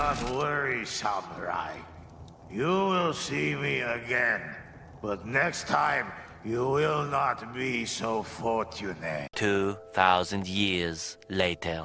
not worry, samurai. You will see me again. But next time, you will not be so fortunate. 2,000 years later.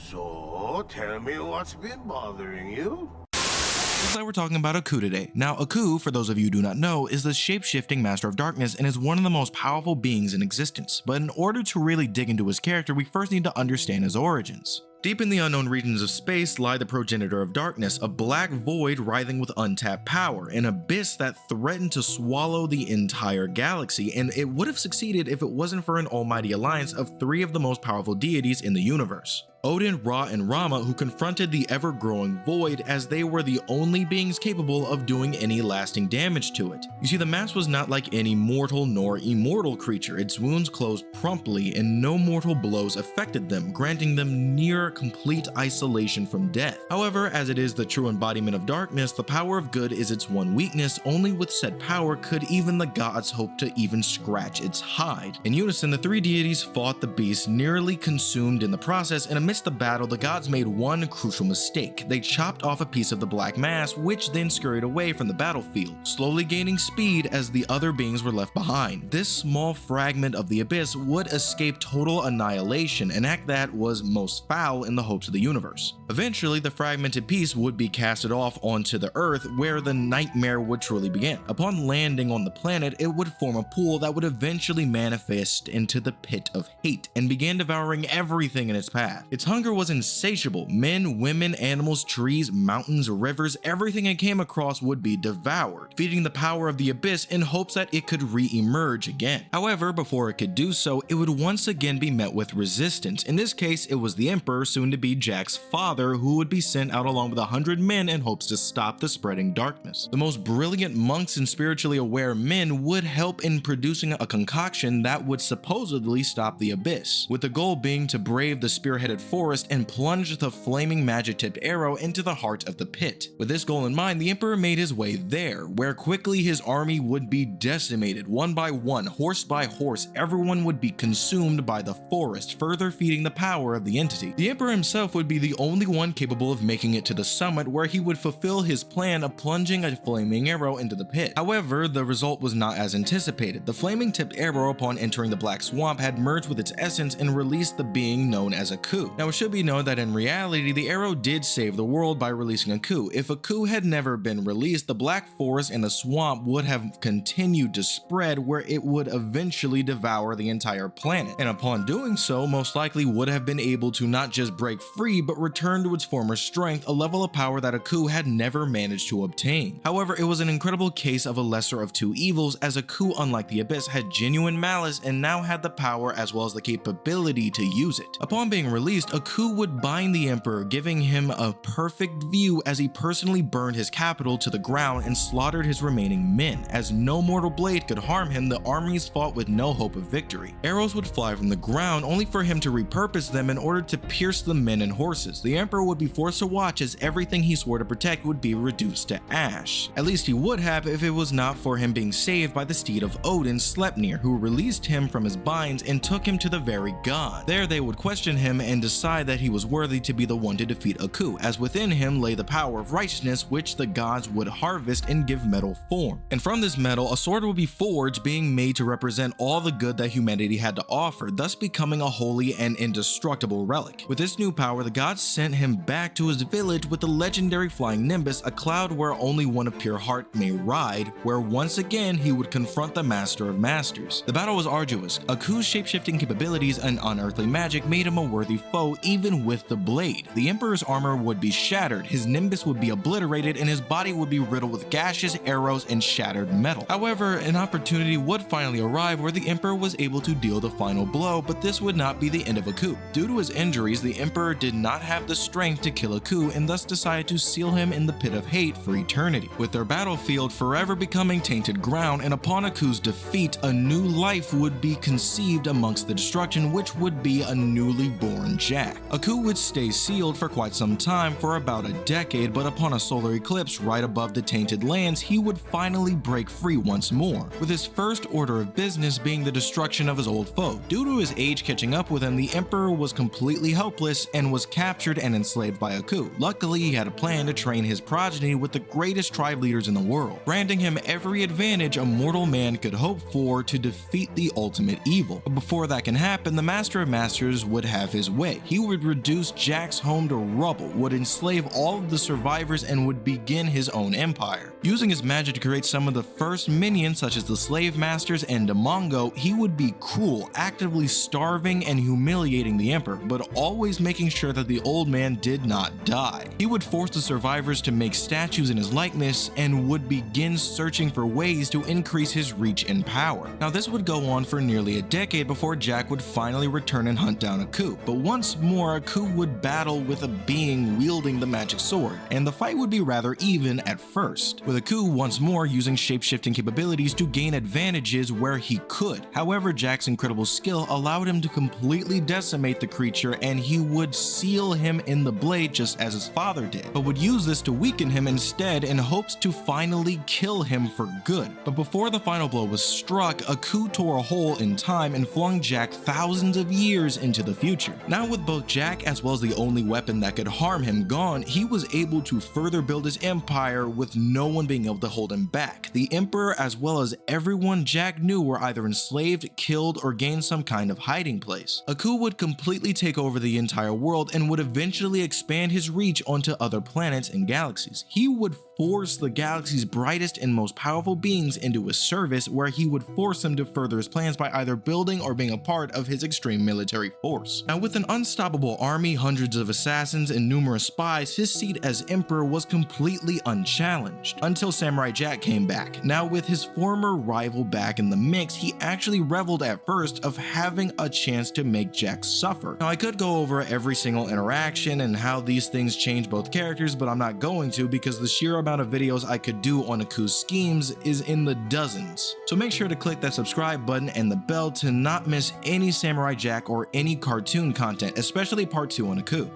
So, tell me what's been bothering you? Looks like we're talking about Aku today. Now, Aku, for those of you who do not know, is the shape-shifting master of darkness and is one of the most powerful beings in existence. But in order to really dig into his character, we first need to understand his origins. Deep in the unknown regions of space lie the progenitor of darkness, a black void writhing with untapped power, an abyss that threatened to swallow the entire galaxy, and it would have succeeded if it wasn't for an almighty alliance of three of the most powerful deities in the universe. Odin, Ra, and Rama, who confronted the ever-growing void as they were the only beings capable of doing any lasting damage to it. You see, the mass was not like any mortal nor immortal creature. Its wounds closed promptly and no mortal blows affected them, granting them near complete isolation from death. However, as it is the true embodiment of darkness, the power of good is its one weakness. Only with said power could even the gods hope to even scratch its hide. In unison, the three deities fought the beast, nearly consumed in the process, and amidst the battle, the gods made one crucial mistake. They chopped off a piece of the black mass, which then scurried away from the battlefield, slowly gaining speed as the other beings were left behind. This small fragment of the abyss would escape total annihilation, an act that was most foul in the hopes of the universe. Eventually, the fragmented piece would be casted off onto the earth, where the nightmare would truly begin. Upon landing on the planet, it would form a pool that would eventually manifest into the pit of hate and begin devouring everything in its path. Its hunger was insatiable. Men, women, animals, trees, mountains, rivers, everything it came across would be devoured, feeding the power of the abyss in hopes that it could re-emerge again. However, before it could do so, it would once again be met with resistance. In this case, it was the Emperor, soon to be Jack's father, who would be sent out along with 100 men in hopes to stop the spreading darkness. The most brilliant monks and spiritually aware men would help in producing a concoction that would supposedly stop the abyss, with the goal being to brave the spearheaded forest and plunge the flaming magic-tipped arrow into the heart of the pit. With this goal in mind, the Emperor made his way there, where quickly his army would be decimated. One by one, horse by horse, everyone would be consumed by the forest, further feeding the power of the entity. The Emperor himself would be the only one capable of making it to the summit, where he would fulfill his plan of plunging a flaming arrow into the pit. However, the result was not as anticipated. The flaming tipped arrow, upon entering the black swamp, had merged with its essence and released the being known as Aku. Now, it should be known that in reality, the arrow did save the world by releasing Aku. If Aku had never been released, the black forest and the swamp would have continued to spread, where it would eventually devour the entire planet, and upon doing so, most likely would have been able to not just break free, but return to its former strength, a level of power that Aku had never managed to obtain. However, it was an incredible case of a lesser of two evils, as Aku, unlike the Abyss, had genuine malice and now had the power as well as the capability to use it. Upon being released, Aku would bind the Emperor, giving him a perfect view as he personally burned his capital to the ground and slaughtered his remaining men. As no mortal blade could harm him, the armies fought with no hope of victory. Arrows would fly from the ground, only for him to repurpose them in order to pierce the men and horses. The Emperor would be forced to watch as everything he swore to protect would be reduced to ash. At least he would have if it was not for him being saved by the steed of Odin, Sleipnir, who released him from his binds and took him to the very god. There they would question him and decide that he was worthy to be the one to defeat Aku, as within him lay the power of righteousness, which the gods would harvest and give metal form. And from this metal, a sword would be forged, being made to represent all the good that humanity had to offer, thus becoming a holy and indestructible relic. With this new power, the gods sent him back to his village with the legendary flying Nimbus, a cloud where only one of pure heart may ride, where once again he would confront the Master of Masters. The battle was arduous. Aku's shapeshifting capabilities and unearthly magic made him a worthy foe even with the blade. The Emperor's armor would be shattered, his Nimbus would be obliterated, and his body would be riddled with gashes, arrows, and shattered metal. However, an opportunity would finally arrive where the Emperor was able to deal the final blow, but this would not be the end of Aku. Due to his injuries, the Emperor did not have the strength to kill Aku and thus decided to seal him in the pit of hate for eternity, with their battlefield forever becoming tainted ground. And upon Aku's defeat, a new life would be conceived amongst the destruction, which would be a newly born Jack. Jack. Aku would stay sealed for quite some time, for about a decade, but upon a solar eclipse right above the Tainted Lands, he would finally break free once more, with his first order of business being the destruction of his old foe. Due to his age catching up with him, the Emperor was completely helpless and was captured and enslaved by Aku. Luckily, he had a plan to train his progeny with the greatest tribe leaders in the world, granting him every advantage a mortal man could hope for to defeat the ultimate evil. But before that can happen, the Master of Masters would have his way. He would reduce Jack's home to rubble, would enslave all of the survivors, and would begin his own empire. Using his magic to create some of the first minions such as the Slave Masters and Demongo, he would be cruel, actively starving and humiliating the Emperor, but always making sure that the old man did not die. He would force the survivors to make statues in his likeness and would begin searching for ways to increase his reach and power. Now this would go on for nearly a decade before Jack would finally return and hunt down Aku, but once more Aku would battle with a being wielding the magic sword, and the fight would be rather even at first, with Aku once more using shape-shifting capabilities to gain advantages where he could. However, Jack's incredible skill allowed him to completely decimate the creature, and he would seal him in the blade just as his father did, but would use this to weaken him instead in hopes to finally kill him for good. But before the final blow was struck, Aku tore a hole in time and flung Jack thousands of years into the future. Now with both Jack as well as the only weapon that could harm him gone, he was able to further build his empire with no one being able to hold him back. The Emperor as well as everyone Jack knew were either enslaved, killed, or gained some kind of hiding place. Aku would completely take over the entire world and would eventually expand his reach onto other planets and galaxies. He would force the galaxy's brightest and most powerful beings into his service, where he would force them to further his plans by either building or being a part of his extreme military force. Now with an unstoppable army, hundreds of assassins, and numerous spies, his seat as Emperor was completely unchallenged, until Samurai Jack came back. Now with his former rival back in the mix, he actually reveled at first of having a chance to make Jack suffer. Now I could go over every single interaction and how these things change both characters, but I'm not going to, because the sheer amount of videos I could do on Aku's schemes is in the dozens. So make sure to click that subscribe button and the bell to not miss any Samurai Jack or any cartoon content, especially part 2 on Aku.